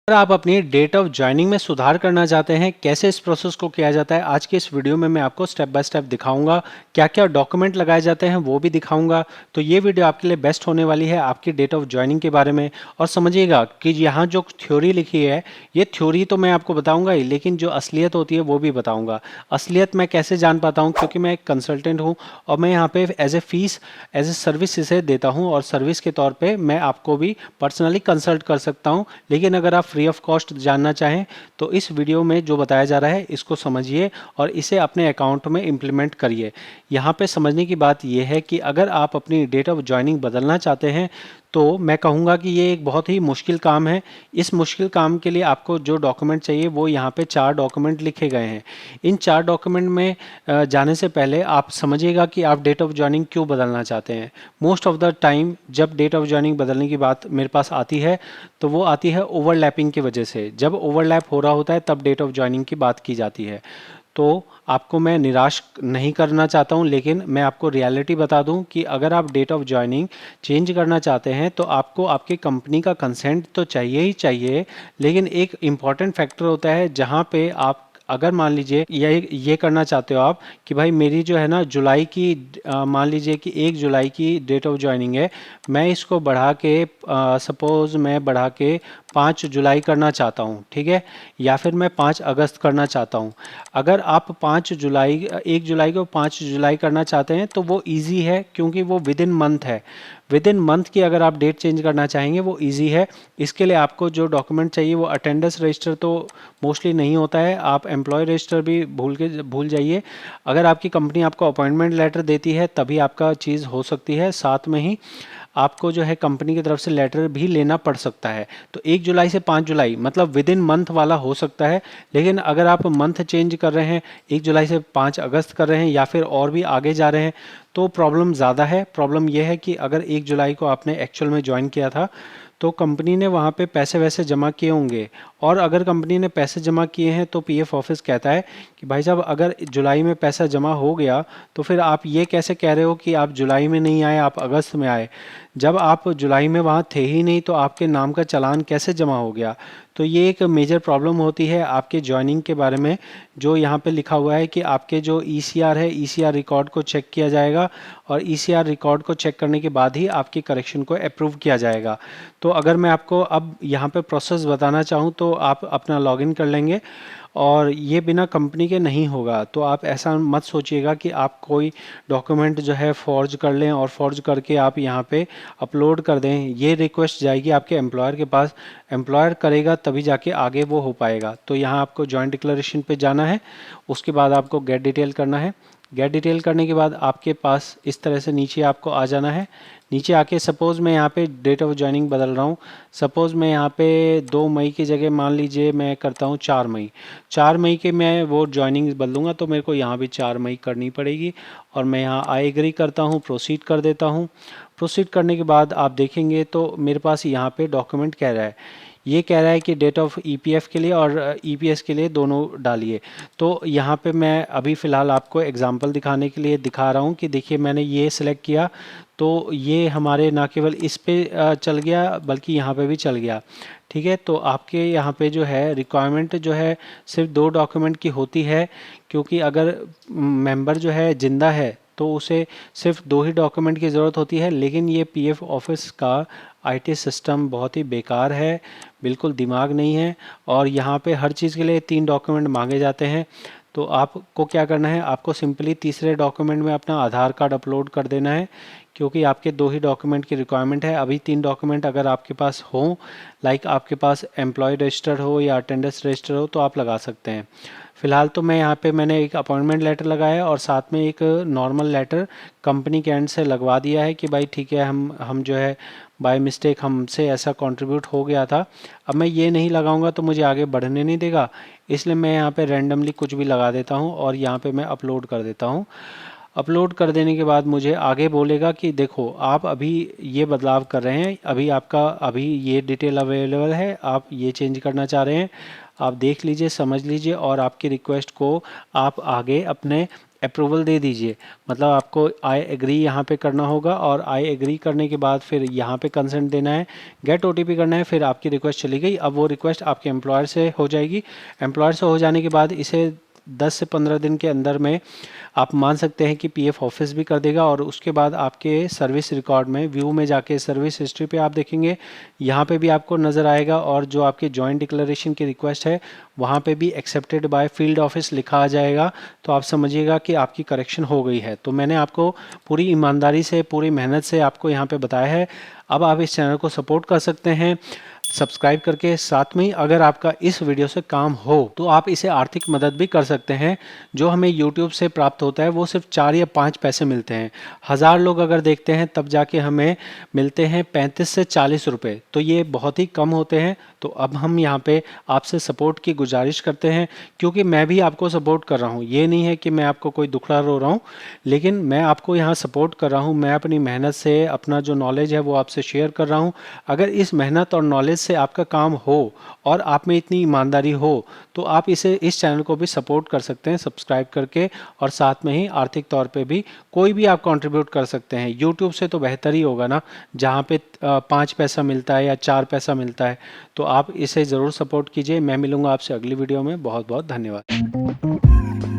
अगर आप अपनी डेट ऑफ ज्वाइनिंग में सुधार करना चाहते हैं, कैसे इस प्रोसेस को किया जाता है, आज के इस वीडियो में मैं आपको स्टेप बाय स्टेप दिखाऊंगा। क्या क्या डॉक्यूमेंट लगाए जाते हैं वो भी दिखाऊंगा। तो ये वीडियो आपके लिए बेस्ट होने वाली है आपकी डेट ऑफ ज्वाइनिंग के बारे में। और समझिएगा कि यहाँ जो थ्योरी लिखी है, ये थ्योरी तो मैं आपको बताऊंगा ही, लेकिन जो असलियत होती है वो भी बताऊंगा। असलियत मैं कैसे जान पाता हूँ, क्योंकि मैं एक कंसल्टेंट हूँ और मैं यहाँ पे as a fees, as a service इसे देता हूँ, और सर्विस के तौर पे मैं आपको भी पर्सनली कंसल्ट कर सकता हूँ। लेकिन अगर आप फ्री ऑफ कॉस्ट जानना चाहें तो इस वीडियो में जो बताया जा रहा है इसको समझिए और इसे अपने अकाउंट में इम्प्लीमेंट करिए। यहाँ पे समझने की बात यह है कि अगर आप अपनी डेट ऑफ ज्वाइनिंग बदलना चाहते हैं तो मैं कहूँगा कि ये एक बहुत ही मुश्किल काम है। इस मुश्किल काम के लिए आपको जो डॉक्यूमेंट चाहिए वो यहाँ पे 4 डॉक्यूमेंट लिखे गए हैं। इन 4 डॉक्यूमेंट में जाने से पहले आप समझिएगा कि आप डेट ऑफ ज्वाइनिंग क्यों बदलना चाहते हैं। मोस्ट ऑफ द टाइम जब डेट ऑफ ज्वाइनिंग बदलने की बात मेरे पास आती है तो वो आती है ओवरलैपिंग की वजह से। जब ओवरलैप हो रहा होता है तब डेट ऑफ ज्वाइनिंग की बात की जाती है। तो आपको मैं निराश नहीं करना चाहता हूं, लेकिन मैं आपको रियलिटी बता दूं कि अगर आप डेट ऑफ ज्वाइनिंग चेंज करना चाहते हैं तो आपको आपकी कंपनी का कंसेंट तो चाहिए ही चाहिए। लेकिन एक इम्पॉर्टेंट फैक्टर होता है जहां पे आप अगर मान लीजिए ये करना चाहते हो आप कि भाई मेरी जो है ना जुलाई की, मान लीजिए कि 1 जुलाई की डेट ऑफ ज्वाइनिंग है, मैं इसको बढ़ा के सपोज मैं बढ़ा के 5 जुलाई करना चाहता हूँ, ठीक है, या फिर मैं 5 अगस्त करना चाहता हूँ। अगर आप 5 जुलाई, 1 जुलाई को 5 जुलाई करना चाहते हैं तो वो इजी है, क्योंकि वो विद इन मंथ है। विद इन मंथ की अगर आप डेट चेंज करना चाहेंगे वो इजी है। इसके लिए आपको जो डॉक्यूमेंट चाहिए वो अटेंडेंस रजिस्टर तो मोस्टली नहीं होता है, आप एम्प्लॉय रजिस्टर भी भूल जाइए। अगर आपकी कंपनी आपको अपॉइंटमेंट लेटर देती है तभी आपका चीज़ हो सकती है। साथ में ही आपको जो है कंपनी की तरफ से लेटर भी लेना पड़ सकता है। तो 1 जुलाई से 5 जुलाई मतलब विद इन मंथ वाला हो सकता है। लेकिन अगर आप मंथ चेंज कर रहे हैं, 1 जुलाई से 5 अगस्त कर रहे हैं या फिर और भी आगे जा रहे हैं, तो प्रॉब्लम ज़्यादा है। प्रॉब्लम यह है कि अगर 1 जुलाई को आपने एक्चुअल में ज्वाइन किया था तो कंपनी ने वहाँ पे पैसे वैसे जमा किए होंगे, और अगर कंपनी ने पैसे जमा किए हैं तो पीएफ ऑफिस कहता है कि भाई साहब अगर जुलाई में पैसा जमा हो गया तो फिर आप ये कैसे कह रहे हो कि आप जुलाई में नहीं आए, आप अगस्त में आए। जब आप जुलाई में वहाँ थे ही नहीं तो आपके नाम का चालान कैसे जमा हो गया। तो ये एक मेजर प्रॉब्लम होती है आपके ज्वाइनिंग के बारे में। जो यहाँ पे लिखा हुआ है कि आपके जो ईसीआर है, ईसीआर रिकॉर्ड को चेक किया जाएगा, और ईसीआर रिकॉर्ड को चेक करने के बाद ही आपकी करेक्शन को अप्रूव किया जाएगा। तो अगर मैं आपको अब यहाँ पे प्रोसेस बताना चाहूँ तो आप अपना लॉगिन कर लेंगे, और ये बिना कंपनी के नहीं होगा। तो आप ऐसा मत सोचिएगा कि आप कोई डॉक्यूमेंट जो है फॉर्ज कर लें और फॉर्ज करके आप यहाँ पे अपलोड कर दें। ये रिक्वेस्ट जाएगी आपके एम्प्लॉयर के पास, एम्प्लॉयर करेगा तभी जाके आगे वो हो पाएगा। तो यहाँ आपको जॉइंट डिक्लेरेशन पे जाना है, उसके बाद आपको गेट डिटेल करना है। गेट डिटेल करने के बाद आपके पास इस तरह से नीचे आपको आ जाना है। नीचे आके सपोज़ मैं यहाँ पे डेट ऑफ ज्वाइनिंग बदल रहा हूँ। सपोज़ मैं यहाँ पे 2 मई की जगह मान लीजिए मैं करता हूँ 4 मई। 4 मई के मैं वो ज्वाइनिंग बदलूँगा तो मेरे को यहाँ भी 4 मई करनी पड़ेगी, और मैं यहाँ आई एग्री करता हूँ, प्रोसीड कर देता हूँ। प्रोसीड करने के बाद आप देखेंगे तो मेरे पास यहाँ पे डॉक्यूमेंट कह रहा है, ये कह रहा है कि डेट ऑफ ईपीएफ के लिए और ईपीएस के लिए दोनों डालिए। तो यहाँ पे मैं अभी फ़िलहाल आपको एग्जांपल दिखाने के लिए दिखा रहा हूँ कि देखिए मैंने ये सिलेक्ट किया तो ये हमारे ना केवल इस पे चल गया बल्कि यहाँ पे भी चल गया। ठीक है, तो आपके यहाँ पे जो है रिक्वायरमेंट जो है सिर्फ 2 डॉक्यूमेंट की होती है, क्योंकि अगर मेंबर जो है जिंदा है तो उसे सिर्फ 2 ही डॉक्यूमेंट की ज़रूरत होती है। लेकिन ये पीएफ ऑफिस का आईटी सिस्टम बहुत ही बेकार है, बिल्कुल दिमाग नहीं है, और यहाँ पे हर चीज़ के लिए 3 डॉक्यूमेंट मांगे जाते हैं। तो आपको क्या करना है, आपको सिंपली तीसरे डॉक्यूमेंट में अपना आधार कार्ड अपलोड कर देना है, क्योंकि आपके 2 ही डॉक्यूमेंट की रिक्वायरमेंट है। अभी 3 डॉक्यूमेंट अगर आपके पास हो, लाइक आपके पास एम्प्लॉय रजिस्टर हो या अटेंडेंस रजिस्टर हो, तो आप लगा सकते हैं। फ़िलहाल तो मैं यहाँ पे मैंने एक अपॉइंटमेंट लेटर लगाया और साथ में एक नॉर्मल लेटर कंपनी के एंड से लगवा दिया है कि भाई ठीक है, हम जो है बाय मिस्टेक हमसे ऐसा कंट्रीब्यूट हो गया था। अब मैं ये नहीं लगाऊंगा तो मुझे आगे बढ़ने नहीं देगा, इसलिए मैं यहाँ पे रैंडमली कुछ भी लगा देता हूँ और यहाँ पे मैं अपलोड कर देता हूँ। अपलोड कर देने के बाद मुझे आगे बोलेगा कि देखो आप अभी ये बदलाव कर रहे हैं, अभी ये डिटेल अवेलेबल है, आप ये चेंज करना चाह रहे हैं, आप देख लीजिए, समझ लीजिए, और आपकी रिक्वेस्ट को आप आगे अपने अप्रूवल दे दीजिए। मतलब आपको आई एग्री यहाँ पे करना होगा और आई एग्री करने के बाद फिर यहाँ पे कंसेंट देना है, गेट ओटीपी करना है, फिर आपकी रिक्वेस्ट चली गई। अब वो रिक्वेस्ट आपके एम्प्लॉयर से हो जाएगी। एम्प्लॉयर से हो जाने के बाद इसे 10 से 15 दिन के अंदर में आप मान सकते हैं कि पीएफ ऑफिस भी कर देगा। और उसके बाद आपके सर्विस रिकॉर्ड में व्यू में जाके सर्विस हिस्ट्री पे आप देखेंगे, यहाँ पे भी आपको नज़र आएगा। और जो आपके जॉइंट डिक्लेरेशन की रिक्वेस्ट है वहाँ पे भी एक्सेप्टेड बाय फील्ड ऑफिस लिखा आ जाएगा। तो आप समझिएगा कि आपकी करेक्शन हो गई है। तो मैंने आपको पूरी ईमानदारी से, पूरी मेहनत से आपको यहाँ पे बताया है। अब आप इस चैनल को सपोर्ट कर सकते हैं सब्सक्राइब करके। साथ में ही अगर आपका इस वीडियो से काम हो तो आप इसे आर्थिक मदद भी कर सकते हैं। जो हमें YouTube से प्राप्त होता है वो सिर्फ 4 या 5 पैसे मिलते हैं। 1000 लोग अगर देखते हैं तब जाके हमें मिलते हैं 35 से 40 रुपए। तो ये बहुत ही कम होते हैं। तो अब हम यहाँ पे आपसे सपोर्ट की गुजारिश करते हैं, क्योंकि मैं भी आपको सपोर्ट कर रहा हूँ। ये नहीं है कि मैं आपको कोई दुखड़ा रो रहा हूँ, लेकिन मैं आपको यहाँ सपोर्ट कर रहा हूँ। मैं अपनी मेहनत से अपना जो नॉलेज है वो आपसे शेयर कर रहा हूँ। अगर इस मेहनत और नॉलेज से आपका काम हो और आप में इतनी ईमानदारी हो तो आप इस चैनल को भी सपोर्ट कर सकते हैं सब्सक्राइब करके। और साथ में ही आर्थिक तौर पे भी कोई भी आप कंट्रीब्यूट कर सकते हैं। यूट्यूब से तो बेहतर ही होगा ना, जहाँ पे 5 पैसा मिलता है या 4 पैसा मिलता है। तो आप इसे ज़रूर सपोर्ट कीजिए। मैं मिलूंगा आपसे अगली वीडियो में। बहुत बहुत धन्यवाद।